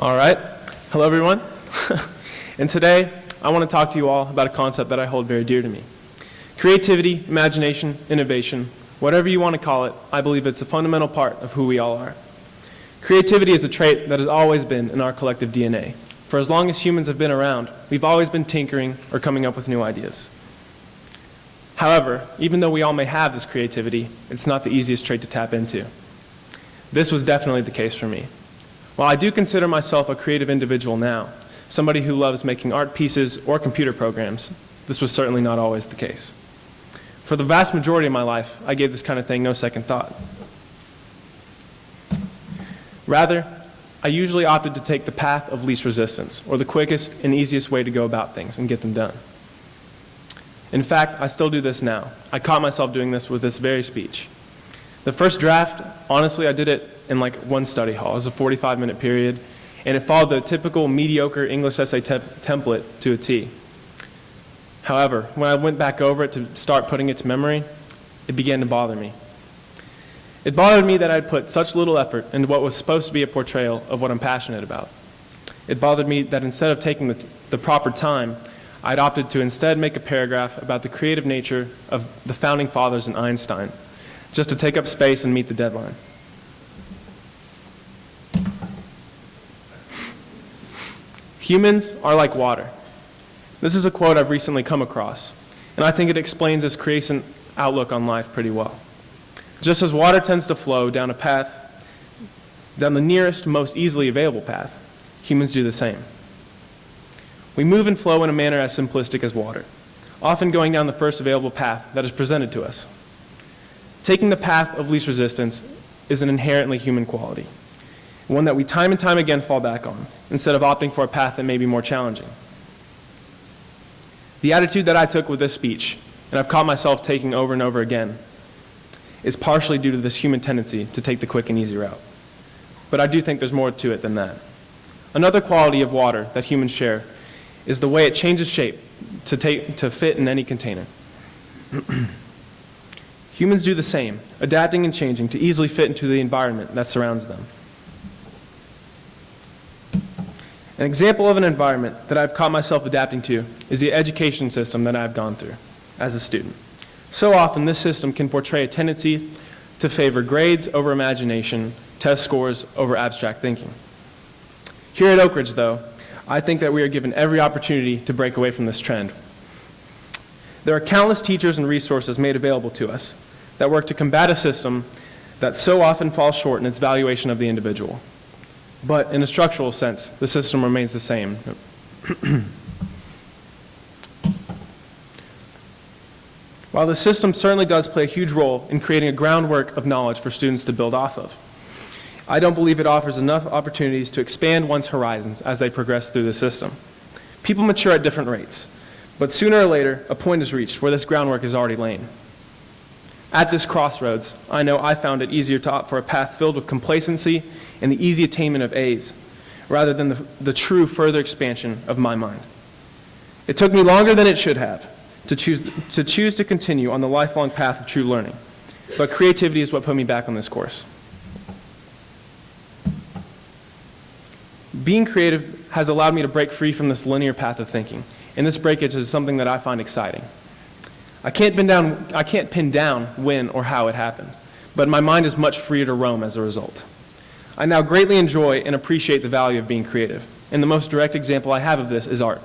All right. Hello, everyone. And today, I want to talk to you all about a concept that I hold very dear to me. Creativity, imagination, innovation, whatever you want to call it, I believe it's a fundamental part of who we all are. Creativity is a trait that has always been in our collective DNA. For as long as humans have been around, we've always been tinkering or coming up with new ideas. However, even though we all may have this creativity, it's not the easiest trait to tap into. This was definitely the case for me. While I do consider myself a creative individual now, somebody who loves making art pieces or computer programs, this was certainly not always the case. For the vast majority of my life, I gave this kind of thing no second thought. Rather, I usually opted to take the path of least resistance, or the quickest and easiest way to go about things and get them done. In fact, I still do this now. I caught myself doing this with this very speech. The first draft, honestly, I did it in like one study hall. It was a 45-minute period, and it followed the typical mediocre English essay template to a T. However, when I went back over it to start putting it to memory, it began to bother me. It bothered me that I had put such little effort into what was supposed to be a portrayal of what I'm passionate about. It bothered me that instead of taking the proper time, I'd opted to instead make a paragraph about the creative nature of the founding fathers and Einstein, just to take up space and meet the deadline. Humans are like water. This is a quote I've recently come across, and I think it explains this creation outlook on life pretty well. Just as water tends to flow down a path, down the nearest, most easily available path, humans do the same. We move and flow in a manner as simplistic as water, often going down the first available path that is presented to us. Taking the path of least resistance is an inherently human quality, one that we time and time again fall back on, instead of opting for a path that may be more challenging. The attitude that I took with this speech, and I've caught myself taking over and over again, is partially due to this human tendency to take the quick and easy route. But I do think there's more to it than that. Another quality of water that humans share is the way it changes shape to fit in any container. Humans do the same, adapting and changing to easily fit into the environment that surrounds them. An example of an environment that I've caught myself adapting to is the education system that I've gone through as a student. So often, this system can portray a tendency to favor grades over imagination, test scores over abstract thinking. Here at Oakridge, though, I think that we are given every opportunity to break away from this trend. There are countless teachers and resources made available to us that work to combat a system that so often falls short in its valuation of the individual. But in a structural sense, the system remains the same. While the system certainly does play a huge role in creating a groundwork of knowledge for students to build off of, I don't believe it offers enough opportunities to expand one's horizons as they progress through the system. People mature at different rates, but sooner or later, a point is reached where this groundwork is already laid. At this crossroads, I know I found it easier to opt for a path filled with complacency and the easy attainment of A's, rather than the true further expansion of my mind. It took me longer than it should have to choose to continue on the lifelong path of true learning, but creativity is what put me back on this course. Being creative has allowed me to break free from this linear path of thinking, and this breakage is something that I find exciting. I can't pin down when or how it happened, but my mind is much freer to roam as a result. I now greatly enjoy and appreciate the value of being creative, and the most direct example I have of this is art.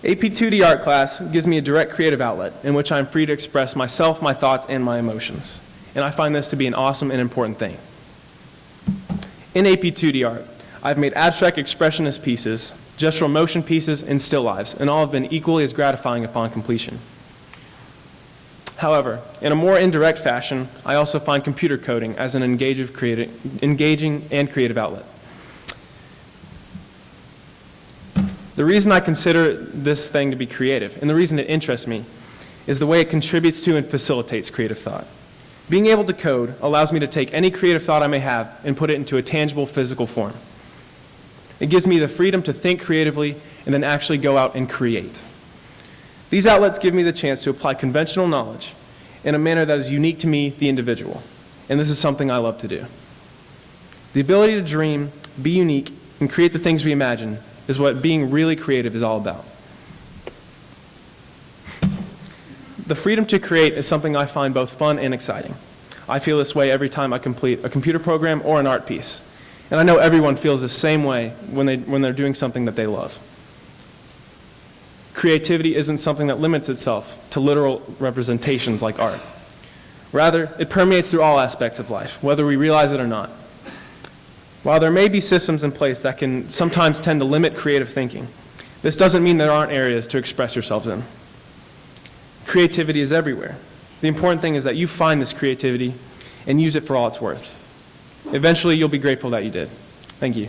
AP 2D art class gives me a direct creative outlet in which I'm free to express myself, my thoughts, and my emotions, and I find this to be an awesome and important thing. In AP 2D art, I've made abstract expressionist pieces, gestural motion pieces, and still lifes, and all have been equally as gratifying upon completion. However, in a more indirect fashion, I also find computer coding as an engaging and creative outlet. The reason I consider this thing to be creative, and the reason it interests me, is the way it contributes to and facilitates creative thought. Being able to code allows me to take any creative thought I may have and put it into a tangible physical form. It gives me the freedom to think creatively and then actually go out and create. These outlets give me the chance to apply conventional knowledge in a manner that is unique to me, the individual, and this is something I love to do. The ability to dream, be unique, and create the things we imagine is what being really creative is all about. The freedom to create is something I find both fun and exciting. I feel this way every time I complete a computer program or an art piece. And I know everyone feels the same way when they're doing something that they love. Creativity isn't something that limits itself to literal representations like art. Rather, it permeates through all aspects of life, whether we realize it or not. While there may be systems in place that can sometimes tend to limit creative thinking, this doesn't mean there aren't areas to express yourselves in. Creativity is everywhere. The important thing is that you find this creativity and use it for all it's worth. Eventually, you'll be grateful that you did. Thank you.